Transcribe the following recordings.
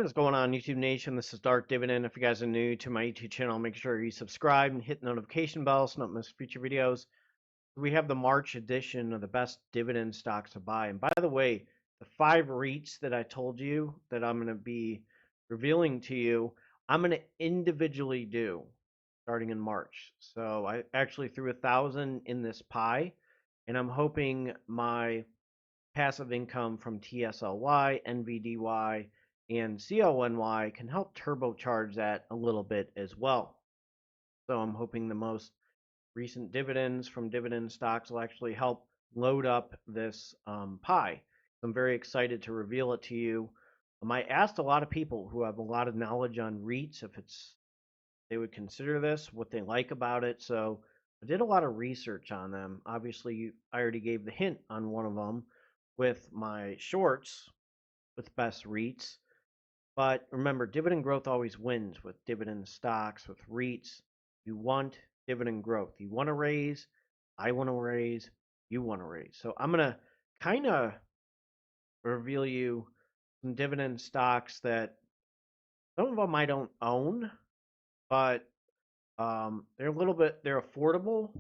What is going on, YouTube Nation? This is Dark Dividend. If you guys are new to my YouTube channel, make sure you subscribe and hit the notification bell so you don't miss future videos. We have the March edition of the best dividend stocks to buy. And by the way, the 5 REITs that I told you that I'm going to be revealing to you, I'm going to individually do starting in March. So I actually threw 1,000 in this pie, and I'm hoping my passive income from TSLY, NVDY, and CONY can help turbocharge that a little bit as well. So I'm hoping the most recent dividends from dividend stocks will actually help load up this pie. I'm very excited to reveal it to you. I asked a lot of people who have a lot of knowledge on REITs if they would consider this, what they like about it. So I did a lot of research on them. Obviously, I already gave the hint on one of them with my shorts with best REITs. But remember, dividend growth always wins with dividend stocks, with REITs. You want dividend growth. You want to raise, I want to raise, you want to raise. So I'm going to kind of reveal you some dividend stocks that some of them I don't own, but they're affordable.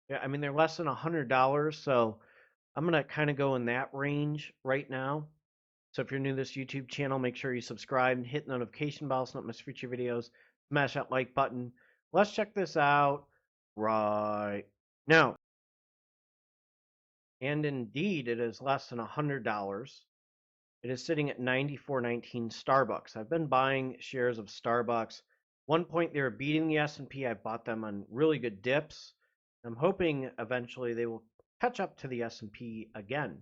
Yeah, I mean, they're less than $100. So I'm going to kind of go in that range right now. So if you're new to this YouTube channel, make sure you subscribe and hit the notification bell so you don't miss future videos. Smash that like button. Let's check this out right now. And indeed, it is less than $100. It is sitting at $94.19 Starbucks. I've been buying shares of Starbucks. One point they were beating the S&P. I bought them on really good dips. I'm hoping eventually they will catch up to the S&P again.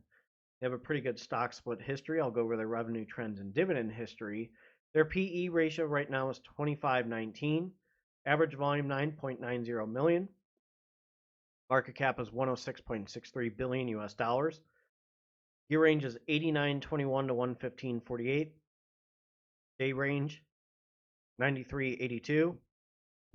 They have a pretty good stock split history. I'll go over their revenue trends and dividend history. Their PE ratio right now is 25.19. Average volume 9.90 million. Market cap is 106.63 billion US dollars. Year range is 89.21 to 115.48. Day range 93.82,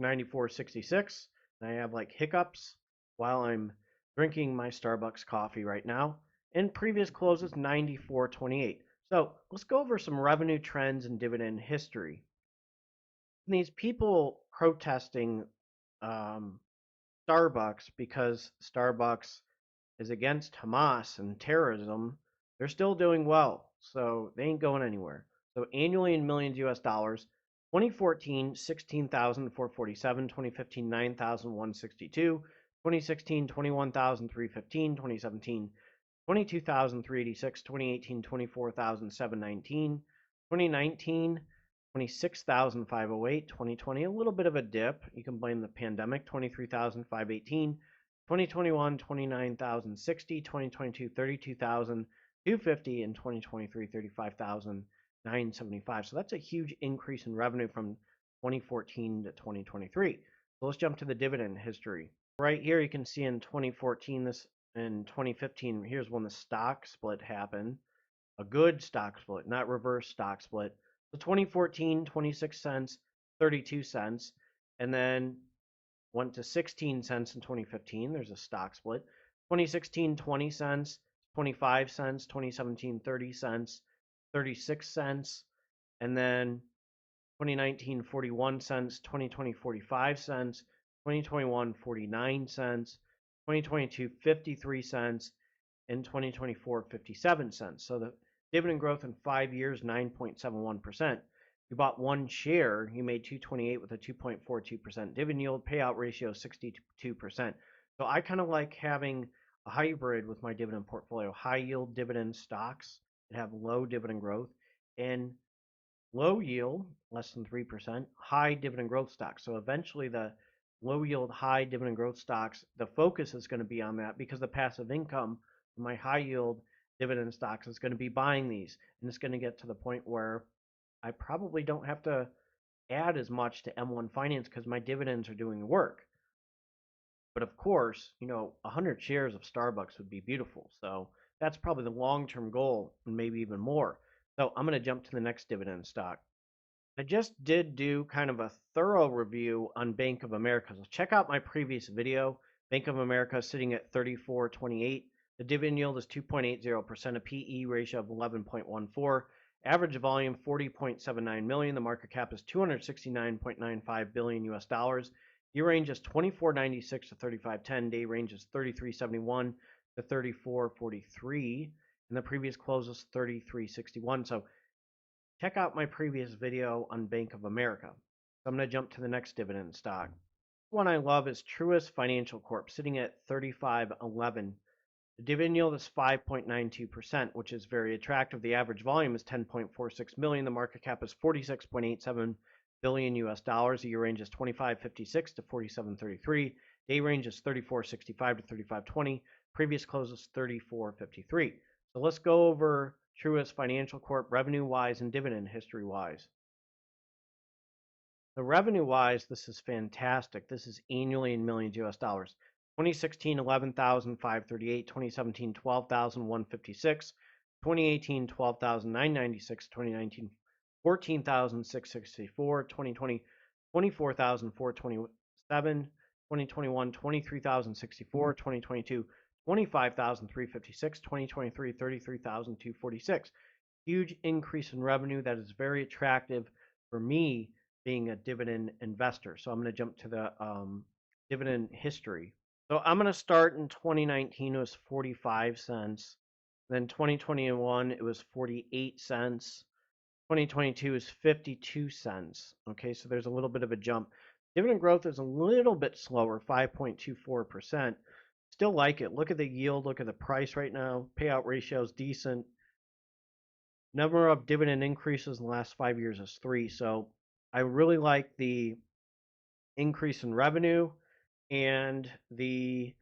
94.66. And I have like hiccups while I'm drinking my Starbucks coffee right now. And previous closes 94.28. So let's go over some revenue trends and dividend history. And these people protesting Starbucks because Starbucks is against Hamas and terrorism, they're still doing well. So they ain't going anywhere. So annually in millions US dollars, 2014, 16,447, 2015, 9,162, 2016, 21,315, 2017, 22,386, 2018, 24,719, 2019, 26,508, 2020, a little bit of a dip. You can blame the pandemic, 23,518, 2021, 29,060, 2022, 32,250, and 2023, 35,975. So that's a huge increase in revenue from 2014 to 2023. So let's jump to the dividend history. Right here, you can see in 2014, this in 2015, here's when the stock split happened. A good stock split, not reverse stock split. So 2014, 26 cents, 32 cents, and then went to 16 cents in 2015. There's a stock split. 2016, 20 cents, 25 cents, 2017, 30 cents, 36 cents, and then 2019, 41 cents, 2020, 45 cents, 2021, 49 cents, 2022, 53 cents, and 2024, 57 cents. So the dividend growth in 5 years, 9.71%. You bought one share, you made $228 with a 2.42% dividend yield, payout ratio 62%. So I kind of like having a hybrid with my dividend portfolio, high yield dividend stocks that have low dividend growth, and low yield, less than 3%, high dividend growth stocks. So eventually the low yield, high dividend growth stocks, the focus is going to be on that because the passive income from my high yield dividend stocks is going to be buying these. And it's going to get to the point where I probably don't have to add as much to M1 Finance because my dividends are doing the work. But of course, 100 shares of Starbucks would be beautiful. So that's probably the long-term goal and maybe even more. So I'm going to jump to the next dividend stock. I just did do kind of a thorough review on Bank of America. So check out my previous video. Bank of America is sitting at 34.28. The dividend yield is 2.80%, a PE ratio of 11.14. Average volume 40.79 million. The market cap is 269.95 billion US dollars. Year range is 24.96 to 35.10. Day range is 33.71 to 34.43. And the previous close was 33.61. So check out my previous video on Bank of America. So I'm going to jump to the next dividend stock. One I love is Truist Financial Corp, sitting at 35.11. The dividend yield is 5.92%, which is very attractive. The average volume is 10.46 million. The market cap is 46.87 billion US dollars. The year range is 25.56 to 47.33. Day range is 34.65 to 35.20. Previous close is 34.53. So let's go over Truist Financial Corp revenue-wise and dividend history-wise. The revenue-wise, this is fantastic. This is annually in millions US dollars. 2016, 11,538. 2017, 12,156. 2018, 12,996. 2019, 14,664. 2020, 24,427. 2021, 23,064. 2022, 25,356. 2023, 33,246. Huge increase in revenue. That is very attractive for me being a dividend investor. So I'm going to jump to the dividend history. So I'm going to start in 2019, it was 45 cents. Then 2021, it was 48 cents. 2022 is 52 cents. Okay, so there's a little bit of a jump. Dividend growth is a little bit slower, 5.24%. Still like it. Look at the yield, look at the price right now. Payout ratio is decent. Number of dividend increases in the last 5 years is 3. So I really like the increase in revenue and the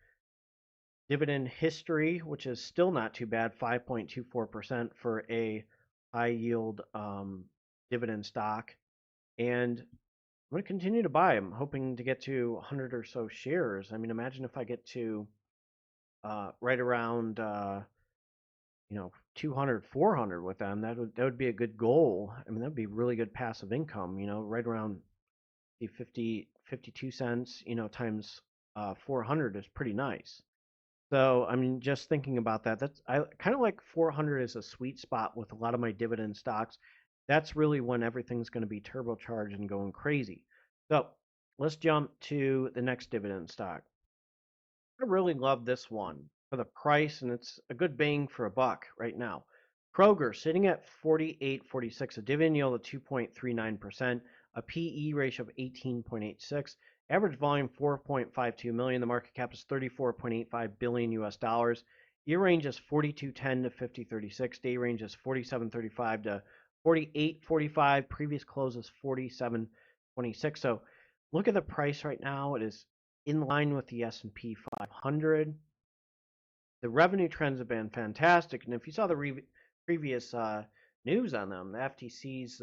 dividend history, which is still not too bad, 5.24% for a high yield dividend stock. And I'm going to continue to buy. I'm hoping to get to 100 or so shares. I mean, imagine if I get to right around 200, 400 with them. That would be a good goal. I mean, that would be really good passive income, right around 52 cents, times 400 is pretty nice. So, I mean, just thinking about that, I kind of like 400 as a sweet spot with a lot of my dividend stocks. That's really when everything's going to be turbocharged and going crazy. So, let's jump to the next dividend stock. I really love this one for the price, and it's a good bang for a buck right now. Kroger sitting at 48.46, a dividend yield of 2.39%, a PE ratio of 18.86, average volume 4.52 million. The market cap is 34.85 billion US dollars. Year range is 42.10 to 50.36. Day range is 47.35 to 48.45. Previous close is 47.26. So look at the price right now. It is in line with the S&P 500. The revenue trends have been fantastic, and if you saw the previous news on them, the FTC's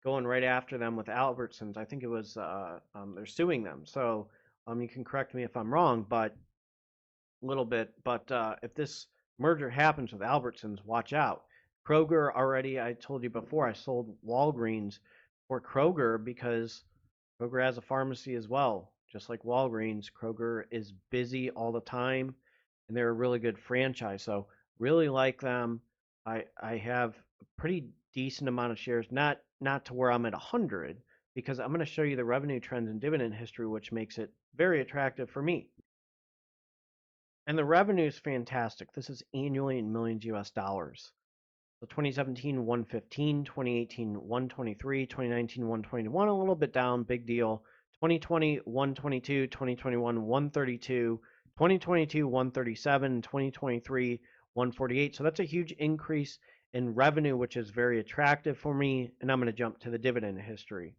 going right after them with Albertsons. I think it was they're suing them. So you can correct me if I'm wrong, but a little bit. But if this merger happens with Albertsons, watch out. Kroger already, I told you before, I sold Walgreens for Kroger because Kroger has a pharmacy as well. Just like Walgreens, Kroger is busy all the time, and they're a really good franchise. So really like them. I have a pretty decent amount of shares, not to where I'm at 100, because I'm going to show you the revenue trends and dividend history, which makes it very attractive for me. And the revenue is fantastic. This is annually in millions US dollars. So 2017, 115, 2018, 123, 2019, 121, a little bit down, big deal. 2020, 122, 2021, 132, 2022, 137, 2023, 148. So that's a huge increase in revenue, which is very attractive for me. And I'm going to jump to the dividend history.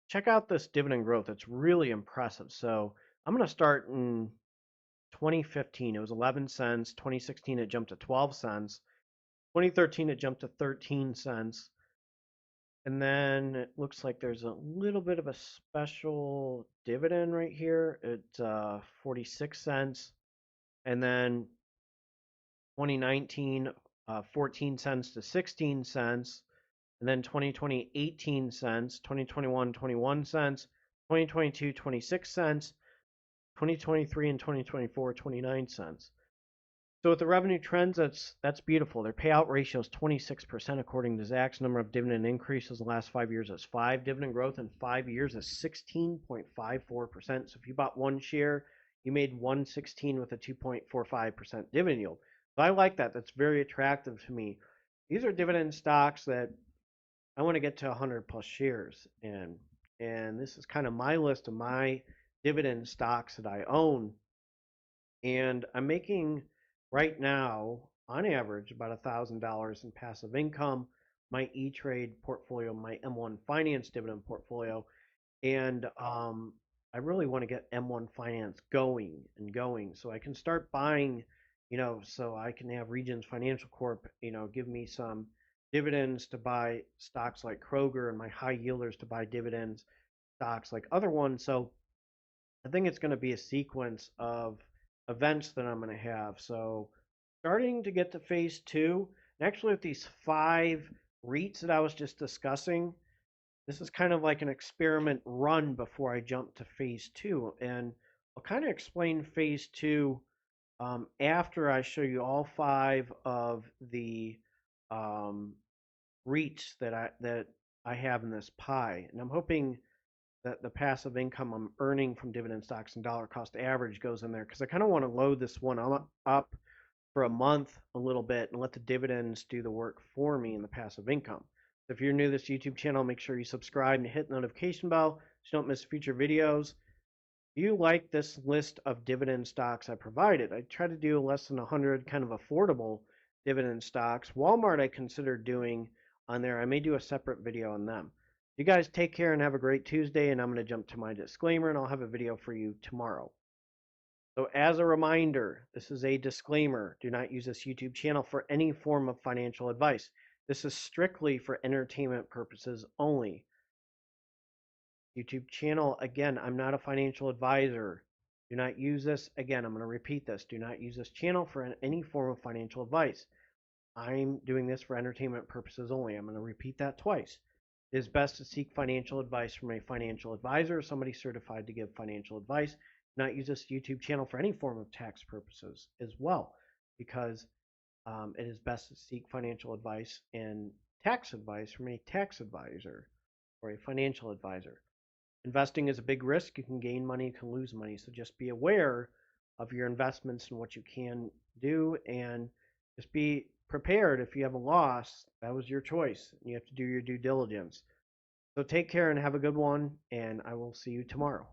Check out this dividend growth. It's really impressive. So I'm going to start in 2015. It was 11 cents. 2016, it jumped to 12 cents. 2013, it jumped to 13 cents. And then it looks like there's a little bit of a special dividend right here at 46 cents. And then 2019, 14 cents to 16 cents. And then 2020, 18 cents. 2021, 21 cents. 2022, 26 cents. 2023 and 2024, 29 cents. So with the revenue trends, that's beautiful. Their payout ratio is 26% according to Zacks. Number of dividend increases in the last 5 years is 5. Dividend growth in 5 years is 16.54%. So if you bought one share, you made 116 with a 2.45% dividend yield. So I like that. That's very attractive to me. These are dividend stocks that I want to get to 100 plus shares in. And this is kind of my list of my dividend stocks that I own. And I'm making right now, on average, about $1,000 in passive income. My eTrade portfolio, my M1 Finance dividend portfolio, and I really want to get M1 Finance going and going, so I can start buying, so I can have Regions Financial Corp, give me some dividends to buy stocks like Kroger, and my high yielders to buy dividends stocks like other ones. So I think it's going to be a sequence of events that I'm going to have. So starting to get to phase two, and actually with these 5 REITs that I was just discussing, this is kind of like an experiment run before I jump to phase two. And I'll kind of explain phase two after I show you all 5 of the REITs that I have in this pie. And I'm hoping that the passive income I'm earning from dividend stocks and dollar cost average goes in there, because I kind of want to load this one up for a month a little bit and let the dividends do the work for me in the passive income. So if you're new to this YouTube channel, make sure you subscribe and hit the notification bell so you don't miss future videos. Do you like this list of dividend stocks I provided? I try to do less than 100 kind of affordable dividend stocks. Walmart I consider doing on there. I may do a separate video on them. You guys take care and have a great Tuesday, and I'm going to jump to my disclaimer, and I'll have a video for you tomorrow. So as a reminder, this is a disclaimer. Do not use this YouTube channel for any form of financial advice. This is strictly for entertainment purposes only. YouTube channel, again, I'm not a financial advisor. Do not use this. Again, I'm going to repeat this. Do not use this channel for any form of financial advice. I'm doing this for entertainment purposes only. I'm going to repeat that twice. It is best to seek financial advice from a financial advisor or somebody certified to give financial advice. Do not use this YouTube channel for any form of tax purposes as well, because it is best to seek financial advice and tax advice from a tax advisor or a financial advisor. Investing is a big risk. You can gain money, you can lose money. So just be aware of your investments and what you can do, and just be prepared if you have a loss. That was your choice. You have to do your due diligence. So take care and have a good one, and I will see you tomorrow.